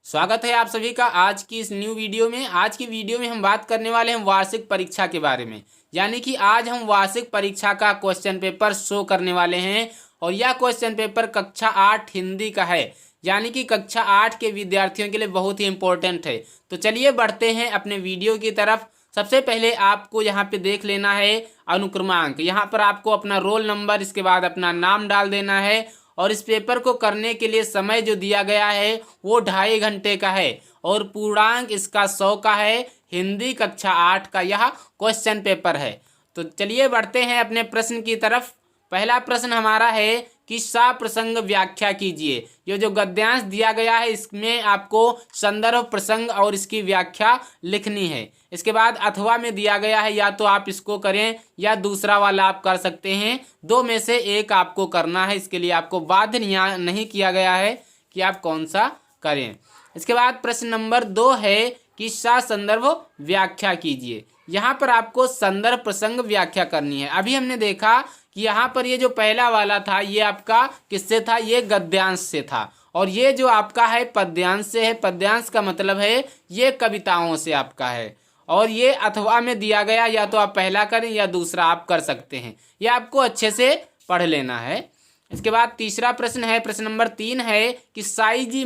स्वागत है आप सभी का आज की इस न्यू वीडियो में। आज की वीडियो में हम बात करने वाले हैं वार्षिक परीक्षा के बारे में। यानी कि आज हम वार्षिक परीक्षा का क्वेश्चन पेपर शो करने वाले हैं और यह क्वेश्चन पेपर कक्षा 8 हिंदी का है। यानी कि कक्षा 8 के विद्यार्थियों के लिए बहुत ही इम्पोर्टेंट है। तो चलिए बढ़ते हैं अपने वीडियो की तरफ। सबसे पहले आपको यहाँ पे देख लेना है अनुक्रमांक। यहाँ पर आपको अपना रोल नंबर, इसके बाद अपना नाम डाल देना है और इस पेपर को करने के लिए समय जो दिया गया है वो 2.5 घंटे का है और पूर्णांक इसका 100 का है। हिंदी कक्षा 8 का यह क्वेश्चन पेपर है। तो चलिए बढ़ते हैं अपने प्रश्न की तरफ। पहला प्रश्न हमारा है कि सा प्रसंग व्याख्या कीजिए। ये जो गद्यांश दिया गया है इसमें आपको संदर्भ प्रसंग और इसकी व्याख्या लिखनी है। इसके बाद अथवा में दिया गया है, या तो आप इसको करें या दूसरा वाला आप कर सकते हैं। दो में से एक आपको करना है। इसके लिए आपको बाध्य नहीं किया गया है कि आप कौन सा करें। इसके बाद प्रश्न नंबर 2 है कि सा संदर्भ व्याख्या कीजिए। यहाँ पर आपको संदर्भ प्रसंग व्याख्या करनी है। अभी हमने देखा कि यहाँ पर ये जो पहला वाला था ये आपका किससे था, ये गद्यांश से था और ये जो आपका है पद्यांश से है। पद्यांश का मतलब है ये कविताओं से आपका है और ये अथवा में दिया गया, या तो आप पहला करें या दूसरा आप कर सकते हैं। ये आपको अच्छे से पढ़ लेना है। इसके बाद तीसरा प्रश्न है, प्रश्न नंबर 3 है कि साईजी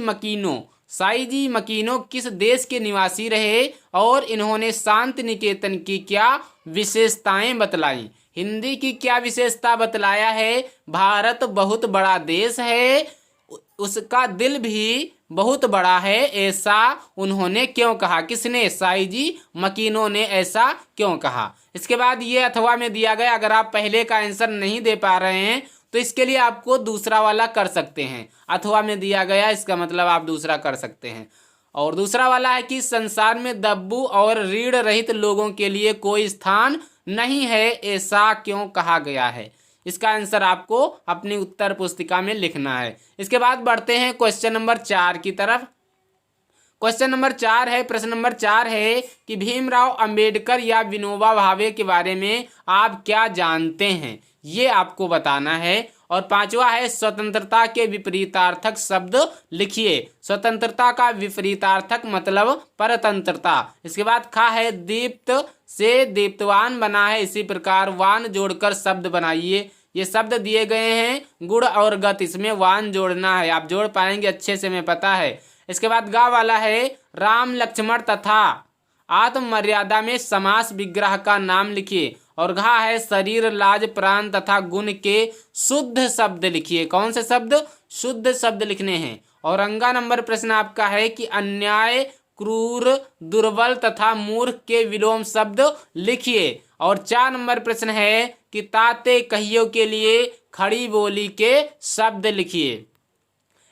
मकीनो किस देश के निवासी रहे और इन्होंने शांति निकेतन की क्या विशेषताएं बतलाई। हिंदी की क्या विशेषता बतलाया है। भारत बहुत बड़ा देश है, उसका दिल भी बहुत बड़ा है, ऐसा उन्होंने क्यों कहा। किसने? साईजी मकीनो ने ऐसा क्यों कहा। इसके बाद ये अथवा में दिया गया। अगर आप पहले का आंसर नहीं दे पा रहे हैं तो इसके लिए आपको दूसरा वाला कर सकते हैं। अथवा में दिया गया इसका मतलब आप दूसरा कर सकते हैं। और दूसरा वाला है कि संसार में दब्बू और रीढ़ रहित लोगों के लिए कोई स्थान नहीं है, ऐसा क्यों कहा गया है। इसका आंसर आपको अपनी उत्तर पुस्तिका में लिखना है। इसके बाद बढ़ते हैं क्वेश्चन नंबर 4 की तरफ। क्वेश्चन नंबर 4 है, प्रश्न नंबर 4 है कि भीमराव अंबेडकर या विनोबा भावे के बारे में आप क्या जानते हैं, ये आपको बताना है। और 5वां है स्वतंत्रता के विपरीतार्थक शब्द लिखिए। स्वतंत्रता का विपरीतार्थक मतलब परतंत्रता। इसके बाद खा है दीप्त से दीप्तवान बना है, इसी प्रकार वान जोड़कर शब्द बनाइए। ये शब्द दिए गए हैं गुण और गत, इसमें वान जोड़ना है। आप जोड़ पाएंगे अच्छे से, मैं पता है। इसके बाद गा वाला है राम लक्ष्मण तथा आत्ममर्यादा में समास विग्रह का नाम लिखिए। और घा है शरीर लाज प्राण तथा गुण के शुद्ध शब्द लिखिए। कौन से शब्द? शुद्ध शब्द लिखने हैं। और अंगा नंबर प्रश्न आपका है कि अन्याय क्रूर दुर्बल तथा मूर्ख के विलोम शब्द लिखिए। और 4 नंबर प्रश्न है कि ताते कहियों के लिए खड़ी बोली के शब्द लिखिए।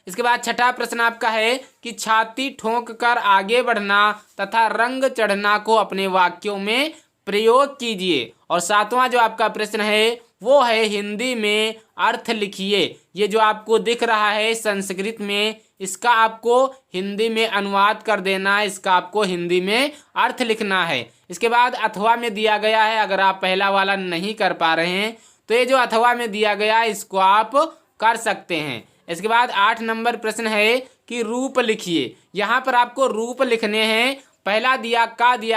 इसके बाद 6ठा प्रश्न आपका है कि छाती ठोंक कर आगे बढ़ना तथा रंग चढ़ना को अपने वाक्यों में प्रयोग कीजिए। और 7वां जो आपका प्रश्न है वो है हिंदी में अर्थ लिखिए। ये जो आपको दिख रहा है संस्कृत में, इसका आपको हिंदी में अनुवाद कर देना है। इसका आपको हिंदी में अर्थ लिखना है। इसके बाद अथवा में दिया गया है, अगर आप पहला वाला नहीं कर पा रहे हैं तो ये जो अथवा में दिया गया है इसको आप कर सकते हैं। इसके बाद 8 नंबर प्रश्न है कि रूप लिखिए। यहाँ पर आपको रूप लिखने हैं। पहला दिया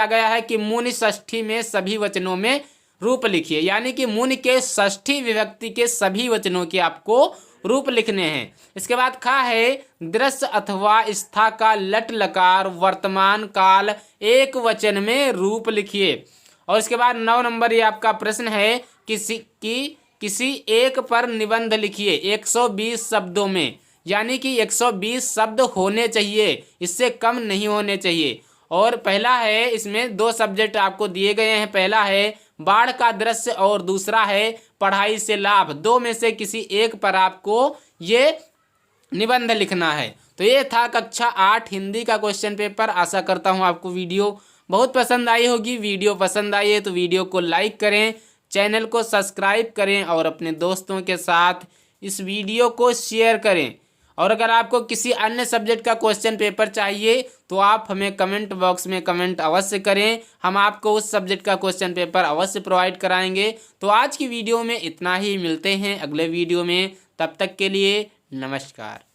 गया है कि मुनि षष्ठी में सभी वचनों में रूप लिखिए। यानी कि मुनि के षष्ठी विभक्ति के सभी वचनों के आपको रूप लिखने हैं। इसके बाद खा है दृश्य अथवा स्था का लट लकार वर्तमान काल एक वचन में रूप लिखिए। और इसके बाद 9 नंबर ये आपका प्रश्न है किसी एक पर निबंध लिखिए 120 शब्दों में। यानी कि 120 शब्द होने चाहिए, इससे कम नहीं होने चाहिए। और पहला है, इसमें 2 सब्जेक्ट आपको दिए गए हैं। पहला है बाढ़ का दृश्य और दूसरा है पढ़ाई से लाभ। 2 में से किसी एक पर आपको ये निबंध लिखना है। तो ये था कक्षा 8 हिंदी का क्वेश्चन पेपर। आशा करता हूँ आपको वीडियो बहुत पसंद आई होगी। वीडियो पसंद आई है तो वीडियो को लाइक करें, चैनल को सब्सक्राइब करें और अपने दोस्तों के साथ इस वीडियो को शेयर करें। और अगर आपको किसी अन्य सब्जेक्ट का क्वेश्चन पेपर चाहिए तो आप हमें कमेंट बॉक्स में कमेंट अवश्य करें। हम आपको उस सब्जेक्ट का क्वेश्चन पेपर अवश्य प्रोवाइड कराएंगे। तो आज की वीडियो में इतना ही, मिलते हैं अगले वीडियो में। तब तक के लिए नमस्कार।